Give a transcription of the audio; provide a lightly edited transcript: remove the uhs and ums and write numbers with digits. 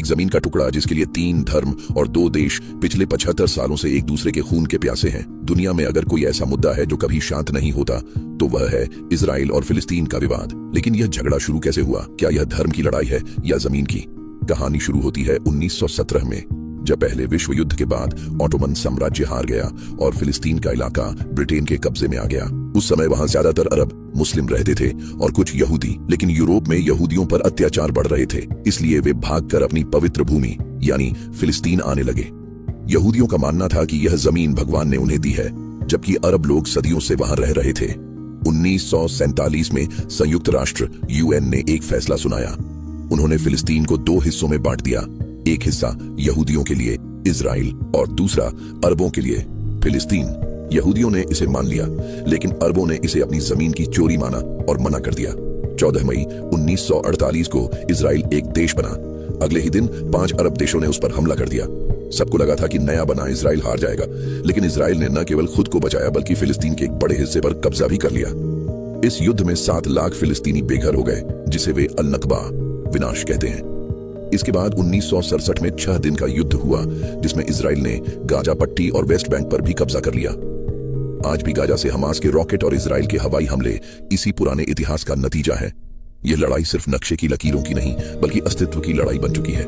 एक जमीन का टुकड़ा जिसके लिए 3 धर्म और 2 देश पिछले 75 सालों से एक दूसरे के खून के प्यासे हैं। दुनिया में अगर कोई ऐसा मुद्दा है जो कभी शांत नहीं होता तो वह है इजराइल और फिलिस्तीन का विवाद। लेकिन यह झगड़ा शुरू कैसे हुआ? क्या यह धर्म की लड़ाई है या जमीन की? कहानी शुरू होती है 1917 में, जब पहले विश्व युद्ध के बाद ऑटोमन साम्राज्य हार गया और फिलिस्तीन का इलाका ब्रिटेन के कब्जे में आ गया। उस समय वहां ज्यादातर अरब मुस्लिम रहते थे और कुछ यहूदी, लेकिन यूरोप में यहूदियों पर अत्याचार बढ़ रहे थे, इसलिए वे भागकर अपनी पवित्र भूमि यानी फिलिस्तीन आने लगे। यहूदियों का मानना था कि यह जमीन भगवान ने उन्हें दी है, जबकि अरब लोग सदियों से वहां रह रहे थे। 1947 में संयुक्त राष्ट्र UN ने एक फैसला सुनाया। उन्होंने फिलिस्तीन को 2 हिस्सों में बांट दिया, एक हिस्सा यहूदियों के लिए इजराइल और दूसरा अरबों के लिए फिलिस्तीन। यहूदियों ने इसे मान लिया, लेकिन अरबों ने इसे अपनी जमीन की चोरी माना और मना कर दिया। 14 मई 1948 को इजराइल एक देश बना। अगले ही दिन 5 अरब देशों ने उस पर हमला कर दिया। सबको लगा था कि नया बना इजराइल हार जाएगा, लेकिन इजराइल ने न केवल खुद को बचाया बल्कि फिलिस्तीन के एक बड़े हिस्से पर कब्जा भी कर लिया। इस युद्ध में 7 लाख फिलिस्तीनी बेघर हो गए, जिसे वे अल नकबा विनाश कहते हैं। इसके बाद 1967 में 6 दिन का युद्ध हुआ, जिसमें इजराइल ने गाजा पट्टी और वेस्ट बैंक पर भी कब्जा कर लिया। आज भी गाजा से हमास के रॉकेट और इजराइल के हवाई हमले इसी पुराने इतिहास का नतीजा है। यह लड़ाई सिर्फ नक्शे की लकीरों की नहीं, बल्कि अस्तित्व की लड़ाई बन चुकी है।